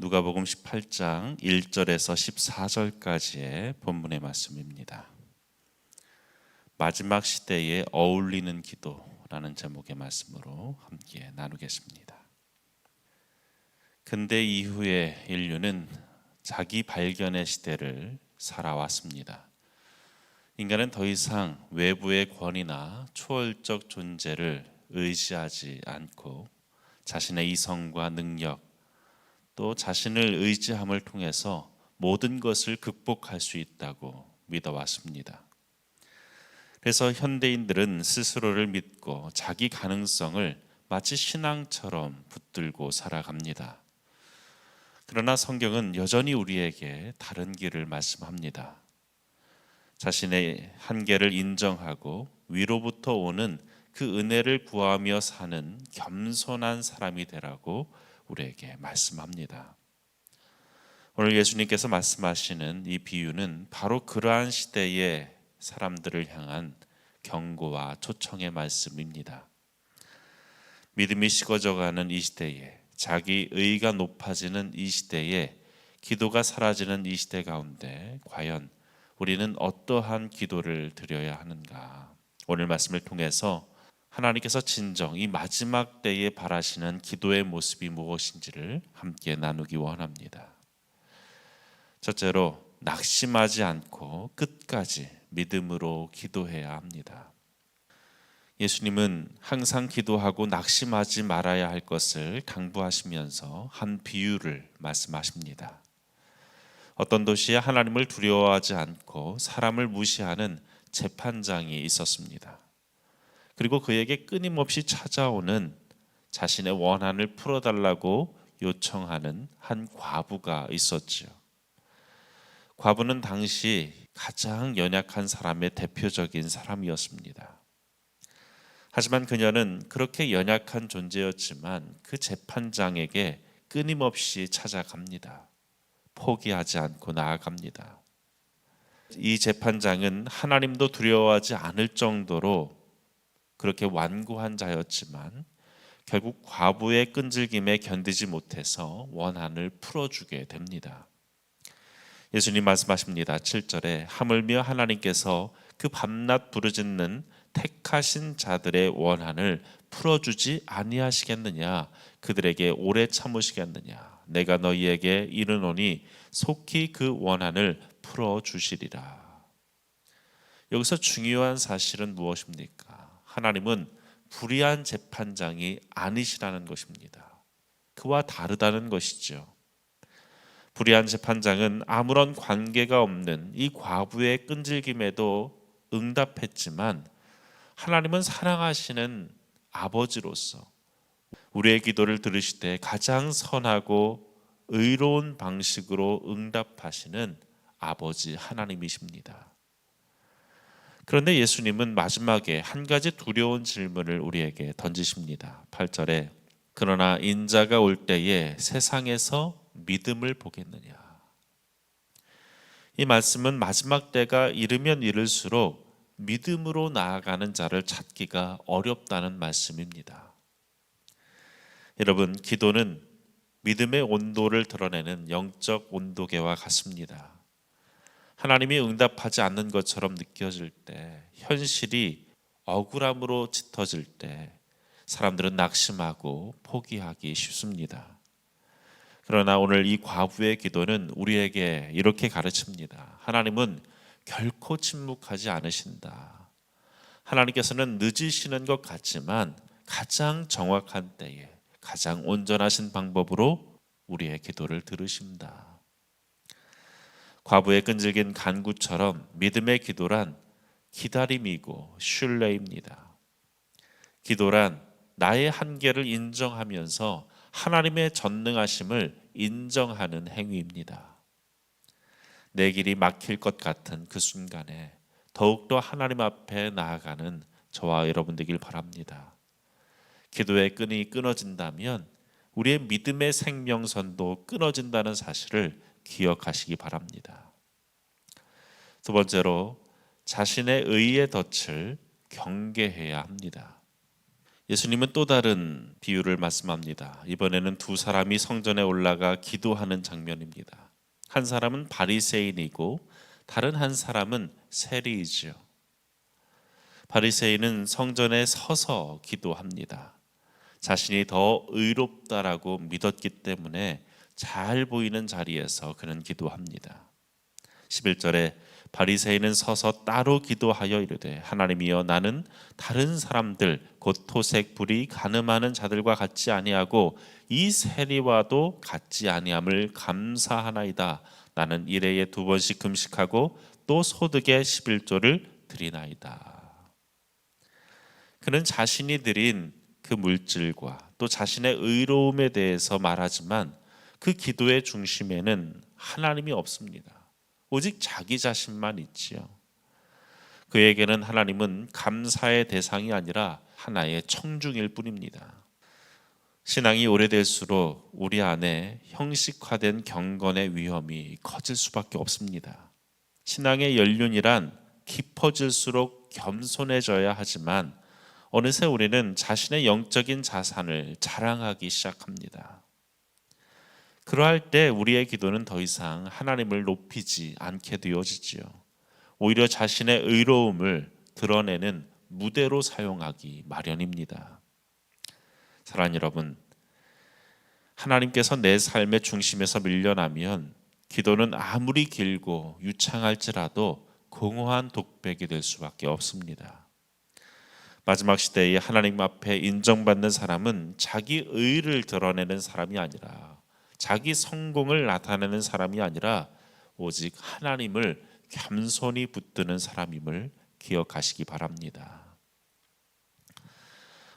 누가복음 18장 1절에서 14절까지의 본문의 말씀입니다. 마지막 시대에 어울리는 기도라는 제목의 말씀으로 함께 나누겠습니다. 근대 이후의 인류는 자기 발견의 시대를 살아왔습니다. 인간은 더 이상 외부의 권위나 초월적 존재를 의지하지 않고 자신의 이성과 능력, 또 자신을 의지함을 통해서 모든 것을 극복할 수 있다고 믿어왔습니다. 그래서 현대인들은 스스로를 믿고 자기 가능성을 마치 신앙처럼 붙들고 살아갑니다. 그러나 성경은 여전히 우리에게 다른 길을 말씀합니다. 자신의 한계를 인정하고 위로부터 오는 그 은혜를 구하며 사는 겸손한 사람이 되라고 우리에게 말씀합니다. 오늘 예수님께서 말씀하시는 이 비유는 바로 그러한 시대의 사람들을 향한 경고와 초청의 말씀입니다. 믿음이 식어져가는 이 시대에, 자기 의가 높아지는 이 시대에, 기도가 사라지는 이 시대 가운데 과연 우리는 어떠한 기도를 드려야 하는가? 오늘 말씀을 통해서 하나님께서 진정 이 마지막 때에 바라시는 기도의 모습이 무엇인지를 함께 나누기 원합니다. 첫째로, 낙심하지 않고 끝까지 믿음으로 기도해야 합니다. 예수님은 항상 기도하고 낙심하지 말아야 할 것을 당부하시면서 한 비유를 말씀하십니다. 어떤 도시에 하나님을 두려워하지 않고 사람을 무시하는 재판장이 있었습니다. 그리고 그에게 끊임없이 찾아오는 자신의 원한을 풀어달라고 요청하는 한 과부가 있었지요. 과부는 당시 가장 연약한 사람의 대표적인 사람이었습니다. 하지만 그녀는 그렇게 연약한 존재였지만 그 재판장에게 끊임없이 찾아갑니다. 포기하지 않고 나아갑니다. 이 재판장은 하나님도 두려워하지 않을 정도로 그렇게 완고한 자였지만 결국 과부의 끈질김에 견디지 못해서 원한을 풀어주게 됩니다. 예수님 말씀하십니다. 7절에 하물며 하나님께서 그 밤낮 부르짖는 택하신 자들의 원한을 풀어주지 아니하시겠느냐? 그들에게 오래 참으시겠느냐? 내가 너희에게 이르노니 속히 그 원한을 풀어주시리라. 여기서 중요한 사실은 무엇입니까? 하나님은 불의한 재판장이 아니시라는 것입니다. 그와 다르다는 것이죠. 불의한 재판장은 아무런 관계가 없는 이 과부의 끈질김에도 응답했지만 하나님은 사랑하시는 아버지로서 우리의 기도를 들으시되 가장 선하고 의로운 방식으로 응답하시는 아버지 하나님이십니다. 그런데 예수님은 마지막에 한 가지 두려운 질문을 우리에게 던지십니다. 8절에 그러나 인자가 올 때에 세상에서 믿음을 보겠느냐. 이 말씀은 마지막 때가 이르면 이를수록 믿음으로 나아가는 자를 찾기가 어렵다는 말씀입니다. 여러분, 기도는 믿음의 온도를 드러내는 영적 온도계와 같습니다. 하나님이 응답하지 않는 것처럼 느껴질 때, 현실이 억울함으로 짙어질 때 사람들은 낙심하고 포기하기 쉽습니다. 그러나 오늘 이 과부의 기도는 우리에게 이렇게 가르칩니다. 하나님은 결코 침묵하지 않으신다. 하나님께서는 늦으시는 것 같지만 가장 정확한 때에 가장 온전하신 방법으로 우리의 기도를 들으신다. 과부의 끈질긴 간구처럼 믿음의 기도란 기다림이고 신뢰입니다. 기도란 나의 한계를 인정하면서 하나님의 전능하심을 인정하는 행위입니다. 내 길이 막힐 것 같은 그 순간에 더욱더 하나님 앞에 나아가는 저와 여러분 되길 바랍니다. 기도의 끈이 끊어진다면 우리의 믿음의 생명선도 끊어진다는 사실을 기억하시기 바랍니다. 두 번째로 자신의 의의 덫을 경계해야 합니다. 예수님은 또 다른 비유를 말씀합니다. 이번에는 두 사람이 성전에 올라가 기도하는 장면입니다. 한 사람은 바리새인이고 다른 한 사람은 세리이지요. 바리새인은 성전에 서서 기도합니다. 자신이 더 의롭다라고 믿었기 때문에 잘 보이는 자리에서 그는 기도합니다. 11절에 바리새인은 서서 따로 기도하여 이르되 하나님이여 나는 다른 사람들 곧 토색 불의 간음하는 자들과 같지 아니하고 이 세리와도 같지 아니함을 감사하나이다. 나는 일해에 2번씩 금식하고 또 소득의 11조를 드리나이다. 그는 자신이 드린 그 물질과 또 자신의 의로움에 대해서 말하지만 그 기도의 중심에는 하나님이 없습니다. 오직 자기 자신만 있지요. 그에게는 하나님은 감사의 대상이 아니라 하나의 청중일 뿐입니다. 신앙이 오래될수록 우리 안에 형식화된 경건의 위험이 커질 수밖에 없습니다. 신앙의 연륜이란 깊어질수록 겸손해져야 하지만 어느새 우리는 자신의 영적인 자산을 자랑하기 시작합니다. 그러할 때 우리의 기도는 더 이상 하나님을 높이지 않게 되어지지요. 오히려 자신의 의로움을 드러내는 무대로 사용하기 마련입니다. 사랑하는 여러분, 하나님께서 내 삶의 중심에서 밀려나면 기도는 아무리 길고 유창할지라도 공허한 독백이 될 수밖에 없습니다. 마지막 시대에 하나님 앞에 인정받는 사람은 자기 의를 드러내는 사람이 아니라 자기 성공을 나타내는 사람이 아니라 오직 하나님을 겸손히 붙드는 사람임을 기억하시기 바랍니다.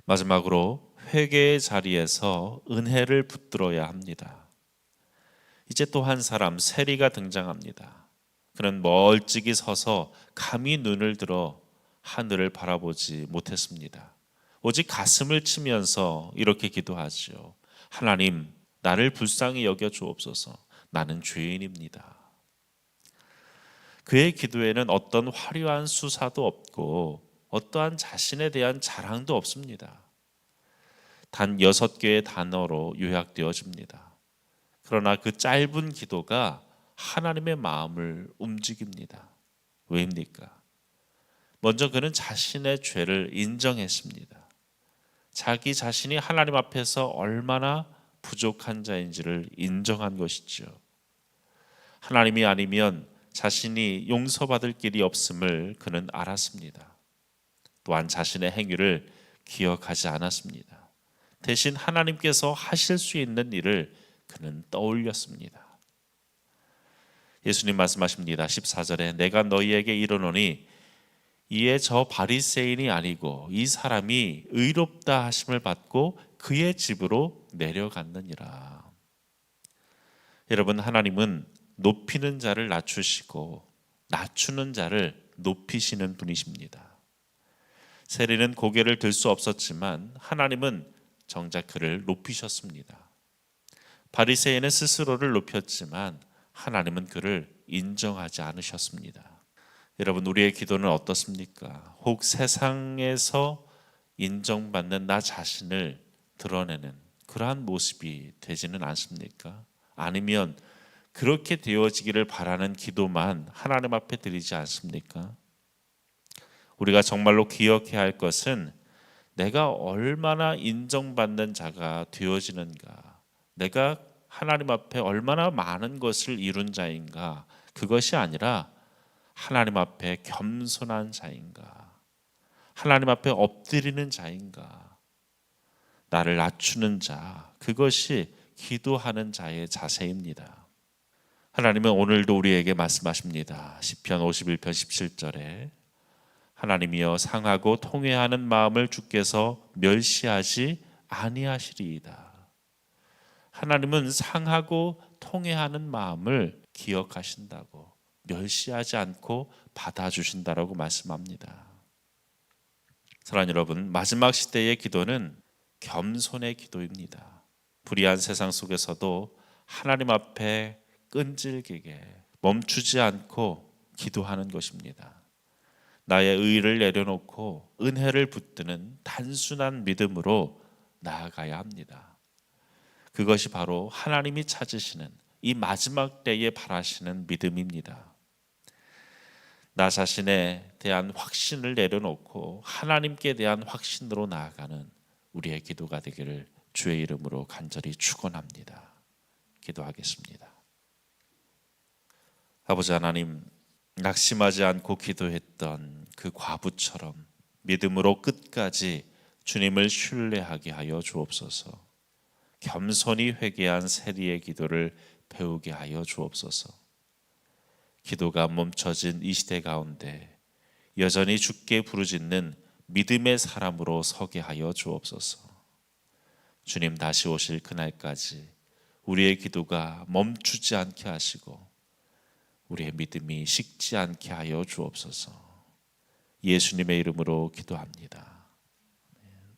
마지막으로 회개의 자리에서 은혜를 붙들어야 합니다. 이제 또 한 사람 세리가 등장합니다. 그는 멀찍이 서서 감히 눈을 들어 하늘을 바라보지 못했습니다. 오직 가슴을 치면서 이렇게 기도하죠. 하나님, 나를 불쌍히 여겨 주옵소서. 나는 죄인입니다. 그의 기도에는 어떤 화려한 수사도 없고 어떠한 자신에 대한 자랑도 없습니다. 단 6개의 단어로 요약되어집니다. 그러나 그 짧은 기도가 하나님의 마음을 움직입니다. 왜입니까? 먼저 그는 자신의 죄를 인정했습니다. 자기 자신이 하나님 앞에서 얼마나 부족한 자인지를 인정한 것이죠. 하나님이 아니면 자신이 용서받을 길이 없음을 그는 알았습니다. 또한 자신의 행위를 기억하지 않았습니다. 대신 하나님께서 하실 수 있는 일을 그는 떠올렸습니다. 예수님 말씀하십니다. 14절에 내가 너희에게 이르노니 이에 저 바리새인이 아니고 이 사람이 의롭다 하심을 받고 그의 집으로 내려갔느니라. 여러분, 하나님은 높이는 자를 낮추시고 낮추는 자를 높이시는 분이십니다. 세리는 고개를 들 수 없었지만 하나님은 정작 그를 높이셨습니다. 바리새인은 스스로를 높였지만 하나님은 그를 인정하지 않으셨습니다. 여러분, 우리의 기도는 어떻습니까? 혹 세상에서 인정받는 나 자신을 드러내는 그러한 모습이 되지는 않습니까? 아니면 그렇게 되어지기를 바라는 기도만 하나님 앞에 드리지 않습니까? 우리가 정말로 기억해야 할 것은 내가 얼마나 인정받는 자가 되어지는가, 내가 하나님 앞에 얼마나 많은 것을 이룬 자인가, 그것이 아니라 하나님 앞에 겸손한 자인가, 하나님 앞에 엎드리는 자인가, 나를 낮추는 자, 그것이 기도하는 자의 자세입니다. 하나님은 오늘도 우리에게 말씀하십니다. 시편 51편 17절에 하나님이여 상하고 통회하는 마음을 주께서 멸시하지 아니하시리이다. 하나님은 상하고 통회하는 마음을 기억하신다고, 멸시하지 않고 받아주신다라고 말씀합니다. 사랑하는 여러분, 마지막 시대의 기도는 겸손의 기도입니다. 불의한 세상 속에서도 하나님 앞에 끈질기게 멈추지 않고 기도하는 것입니다. 나의 의의를 내려놓고 은혜를 붙드는 단순한 믿음으로 나아가야 합니다. 그것이 바로 하나님이 찾으시는 이 마지막 때에 바라시는 믿음입니다. 나 자신에 대한 확신을 내려놓고 하나님께 대한 확신으로 나아가는 우리의 기도가 되기를 주의 이름으로 간절히 축원합니다. 기도하겠습니다. 아버지 하나님, 낙심하지 않고 기도했던 그 과부처럼 믿음으로 끝까지 주님을 신뢰하게 하여 주옵소서. 겸손히 회개한 세리의 기도를 배우게 하여 주옵소서. 기도가 멈춰진 이 시대 가운데 여전히 주께 부르짖는 믿음의 사람으로 서게 하여 주옵소서. 주님 다시 오실 그날까지 우리의 기도가 멈추지 않게 하시고 우리의 믿음이 식지 않게 하여 주옵소서. 예수님의 이름으로 기도합니다.